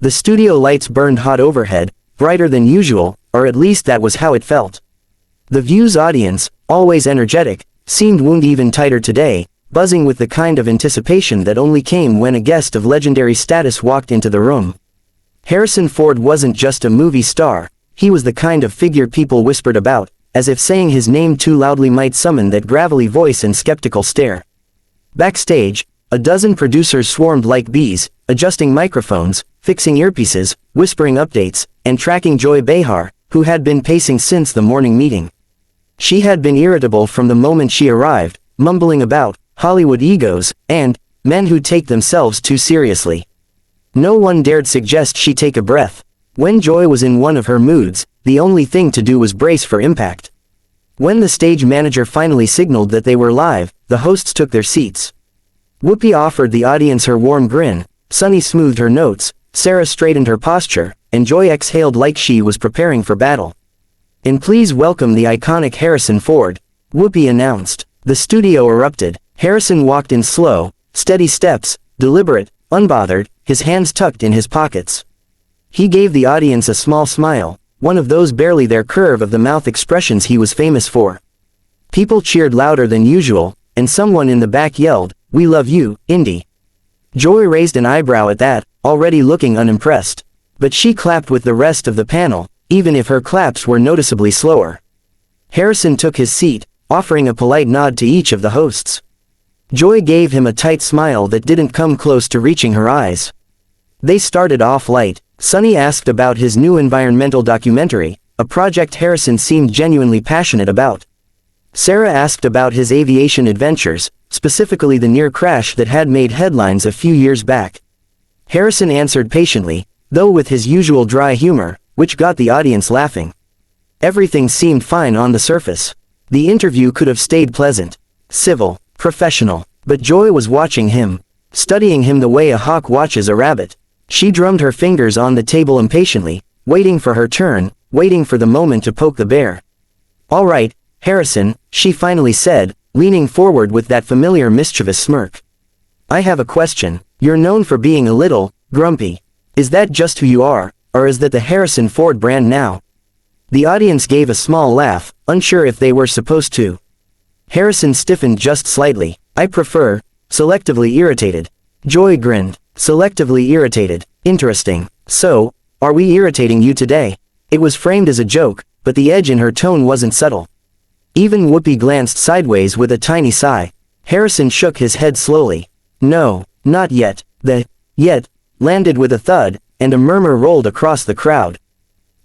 The studio lights burned hot overhead, brighter than usual, or at least that was how it felt. The View's audience, always energetic, seemed wound even tighter today, buzzing with the kind of anticipation that only came when a guest of legendary status walked into the room. Harrison Ford wasn't just a movie star, he was the kind of figure people whispered about, as if saying his name too loudly might summon that gravelly voice and skeptical stare. Backstage, a dozen producers swarmed like bees, adjusting microphones, fixing earpieces, whispering updates, and tracking Joy Behar, who had been pacing since the morning meeting. She had been irritable from the moment she arrived, mumbling about Hollywood egos, and men who take themselves too seriously. No one dared suggest she take a breath. When Joy was in one of her moods, the only thing to do was brace for impact. When the stage manager finally signaled that they were live, the hosts took their seats. Whoopi offered the audience her warm grin, Sunny smoothed her notes, Sarah straightened her posture, and Joy exhaled like she was preparing for battle. "And please welcome the iconic Harrison Ford," Whoopi announced. The studio erupted. Harrison walked in slow, steady steps, deliberate, unbothered, his hands tucked in his pockets. He gave the audience a small smile, one of those barely their curve of the mouth expressions he was famous for. People cheered louder than usual, and someone in the back yelled, "We love you, Indy." Joy raised an eyebrow at that, already looking unimpressed. But she clapped with the rest of the panel, even if her claps were noticeably slower. Harrison took his seat, offering a polite nod to each of the hosts. Joy gave him a tight smile that didn't come close to reaching her eyes. They started off light. Sunny asked about his new environmental documentary, a project Harrison seemed genuinely passionate about. Sarah asked about his aviation adventures, specifically the near crash that had made headlines a few years back. Harrison answered patiently, though with his usual dry humor, which got the audience laughing. Everything seemed fine on the surface. The interview could have stayed pleasant, civil, professional, but Joy was watching him, studying him the way a hawk watches a rabbit. She drummed her fingers on the table impatiently, waiting for her turn, waiting for the moment to poke the bear. "All right, Harrison," she finally said, leaning forward with that familiar mischievous smirk. "I have a question. You're known for being a little grumpy. Is that just who you are, or is that the Harrison Ford brand now?" The audience gave a small laugh, unsure if they were supposed to. Harrison stiffened just slightly. "I prefer selectively irritated." Joy grinned. "Selectively irritated. Interesting. So, are we irritating you today?" It was framed as a joke, but the edge in her tone wasn't subtle. Even Whoopi glanced sideways with a tiny sigh. Harrison shook his head slowly. "No, not yet." The "yet" landed with a thud, and a murmur rolled across the crowd.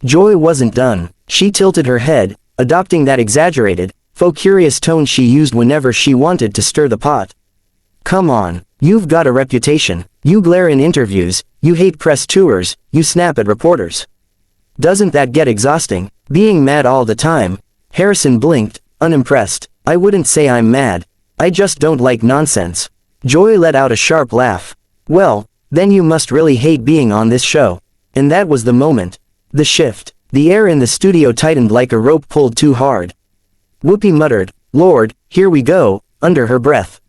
Joy wasn't done. She tilted her head, adopting that exaggerated, faux-curious tone she used whenever she wanted to stir the pot. "Come on, you've got a reputation. You glare in interviews, you hate press tours, you snap at reporters. Doesn't that get exhausting, being mad all the time?" Harrison blinked, unimpressed. "I wouldn't say I'm mad. I just don't like nonsense." Joy let out a sharp laugh. "Well, then you must really hate being on this show." And that was the moment. The shift. The air in the studio tightened like a rope pulled too hard. Whoopi muttered, "Lord, here we go," under her breath.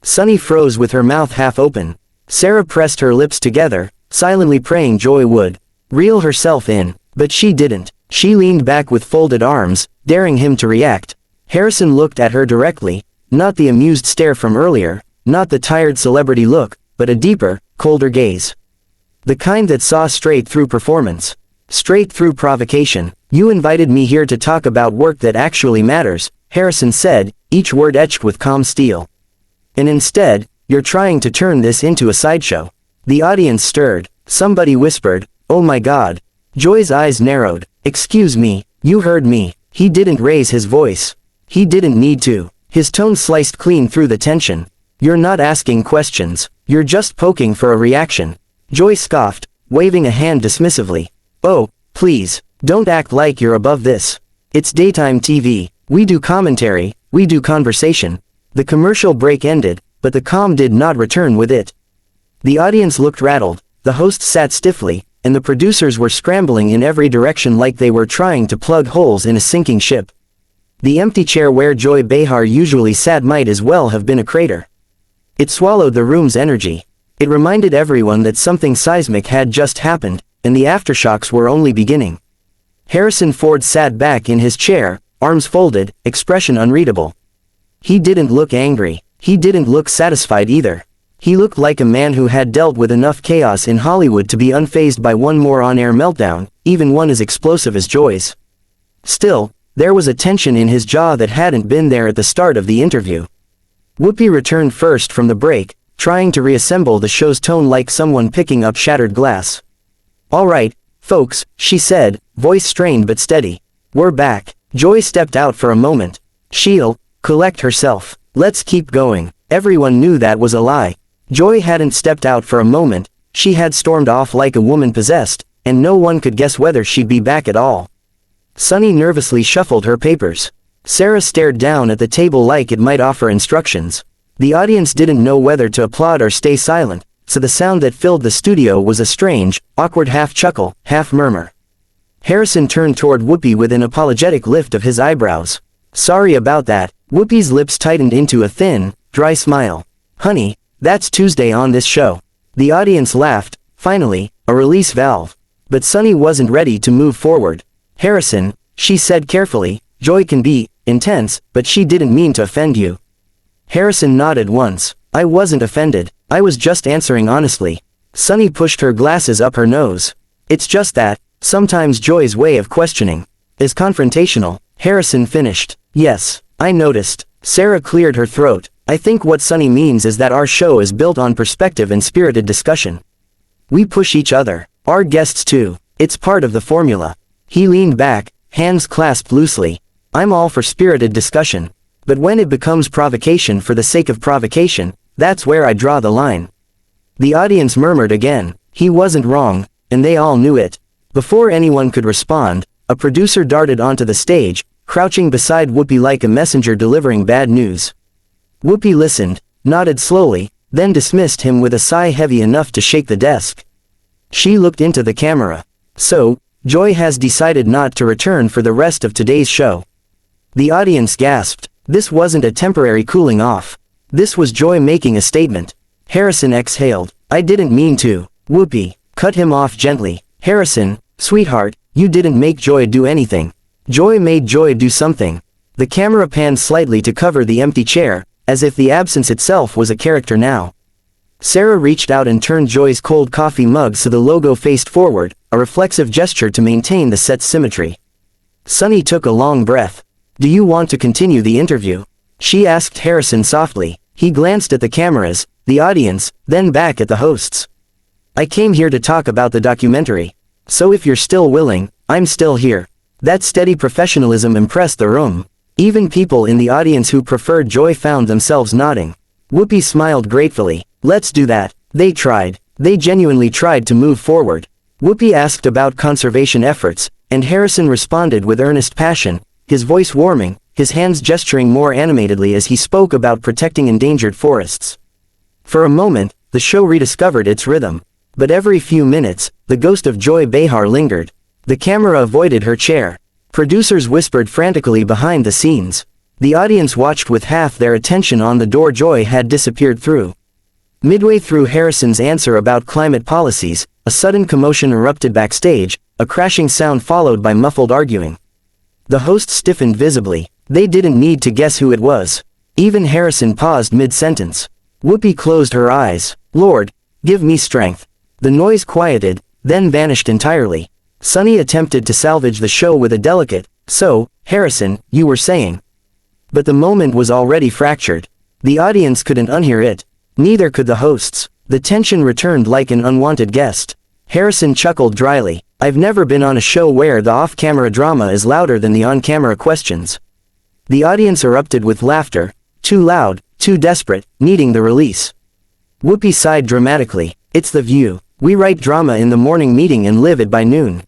Sunny froze with her mouth half open. Sarah pressed her lips together, silently praying Joy would reel herself in, but she didn't. She leaned back with folded arms, daring him to react. Harrison looked at her directly, not the amused stare from earlier, not the tired celebrity look, but a deeper, colder gaze. The kind that saw straight through performance. Straight through provocation. "You invited me here to talk about work that actually matters," Harrison said, each word etched with calm steel. "And instead, you're trying to turn this into a sideshow." The audience stirred. Somebody whispered, "Oh my God." Joy's eyes narrowed. "Excuse me, you heard me." He didn't raise his voice. He didn't need to. His tone sliced clean through the tension. "You're not asking questions. You're just poking for a reaction." Joy scoffed, waving a hand dismissively. "Oh, please, don't act like you're above this. It's daytime TV. We do commentary, we do conversation." The commercial break ended, but the calm did not return with it. The audience looked rattled, the hosts sat stiffly, and the producers were scrambling in every direction like they were trying to plug holes in a sinking ship. The empty chair where Joy Behar usually sat might as well have been a crater. It swallowed the room's energy. It reminded everyone that something seismic had just happened, and the aftershocks were only beginning. Harrison Ford sat back in his chair, arms folded, expression unreadable. He didn't look angry. He didn't look satisfied either. He looked like a man who had dealt with enough chaos in Hollywood to be unfazed by one more on-air meltdown, even one as explosive as Joy's. Still, there was a tension in his jaw that hadn't been there at the start of the interview. Whoopi returned first from the break, trying to reassemble the show's tone like someone picking up shattered glass. "All right, folks," she said, voice strained but steady. "We're back." Joy stepped out for a moment. She'll collect herself. "Let's keep going." Everyone knew that was a lie. Joy hadn't stepped out for a moment, she had stormed off like a woman possessed, and no one could guess whether she'd be back at all. Sunny nervously shuffled her papers. Sarah stared down at the table like it might offer instructions. The audience didn't know whether to applaud or stay silent, so the sound that filled the studio was a strange, awkward half-chuckle, half-murmur. Harrison turned toward Whoopi with an apologetic lift of his eyebrows. "Sorry about that." Whoopi's lips tightened into a thin, dry smile. "Honey, that's Tuesday on this show." The audience laughed, finally, a release valve. But Sunny wasn't ready to move forward. "Harrison," she said carefully, "Joy can be intense, but she didn't mean to offend you." Harrison nodded once. "I wasn't offended. I was just answering honestly." Sunny pushed her glasses up her nose. "It's just that, sometimes Joy's way of questioning is confrontational." Harrison finished. "Yes, I noticed." Sarah cleared her throat. "I think what Sunny means is that our show is built on perspective and spirited discussion. We push each other. Our guests too. It's part of the formula." He leaned back, hands clasped loosely. "I'm all for spirited discussion. But when it becomes provocation for the sake of provocation, that's where I draw the line." The audience murmured again. He wasn't wrong, and they all knew it. Before anyone could respond, a producer darted onto the stage, crouching beside Whoopi like a messenger delivering bad news. Whoopi listened, nodded slowly, then dismissed him with a sigh heavy enough to shake the desk. She looked into the camera. "So, Joy has decided not to return for the rest of today's show." The audience gasped. This wasn't a temporary cooling off. This was Joy making a statement. Harrison exhaled. "I didn't mean to." Whoopi cut him off gently. "Harrison, sweetheart, you didn't make Joy do anything. Joy made Joy do something." The camera panned slightly to cover the empty chair, as if the absence itself was a character now. Sarah reached out and turned Joy's cold coffee mug so the logo faced forward, a reflexive gesture to maintain the set's symmetry. Sunny took a long breath. "Do you want to continue the interview?" she asked Harrison softly. He glanced at the cameras, the audience, then back at the hosts. "I came here to talk about the documentary. So if you're still willing, I'm still here." That steady professionalism impressed the room. Even people in the audience who preferred Joy found themselves nodding. Whoopi smiled gratefully. "Let's do that." They tried. They genuinely tried to move forward. Whoopi asked about conservation efforts, and Harrison responded with earnest passion, his voice warming, his hands gesturing more animatedly as he spoke about protecting endangered forests. For a moment, the show rediscovered its rhythm. But every few minutes, the ghost of Joy Behar lingered. The camera avoided her chair. Producers whispered frantically behind the scenes. The audience watched with half their attention on the door Joy had disappeared through. Midway through Harrison's answer about climate policies, a sudden commotion erupted backstage, a crashing sound followed by muffled arguing. The host stiffened visibly. They didn't need to guess who it was. Even Harrison paused mid-sentence. Whoopi closed her eyes. "Lord, give me strength." The noise quieted, then vanished entirely. Sunny attempted to salvage the show with a delicate, "So, Harrison, you were saying." But the moment was already fractured. The audience couldn't unhear it. Neither could the hosts. The tension returned like an unwanted guest. Harrison chuckled dryly. "I've never been on a show where the off-camera drama is louder than the on-camera questions." The audience erupted with laughter, too loud, too desperate, needing the release. Whoopi sighed dramatically. "It's the View. We write drama in the morning meeting and live it by noon."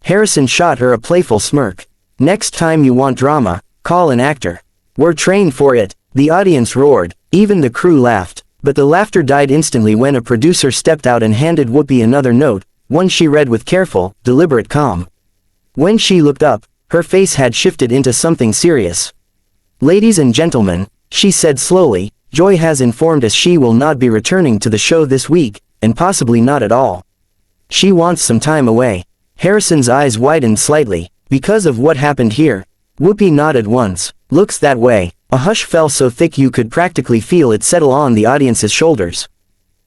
Harrison shot her a playful smirk. "Next time you want drama, call an actor. We're trained for it." The audience roared. Even the crew laughed. But the laughter died instantly when a producer stepped out and handed Whoopi another note, one she read with careful, deliberate calm. When she looked up, her face had shifted into something serious. "Ladies and gentlemen," she said slowly, Joy has informed us she will not be returning to the show this week, and possibly not at all. She wants some time away. Harrison's eyes widened slightly. Because of what happened here? Whoopi nodded once. Looks that way. A hush fell so thick you could practically feel it settle on the audience's shoulders.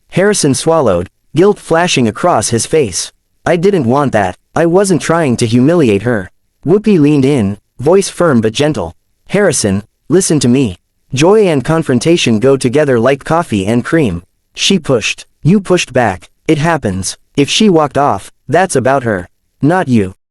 Harrison swallowed, guilt flashing across his face. I didn't want that. I wasn't trying to humiliate her. Whoopi leaned in, voice firm but gentle. Harrison, listen to me. Joy and confrontation go together like coffee and cream. She pushed. You pushed back. It happens. If she walked off, that's about her. Not you.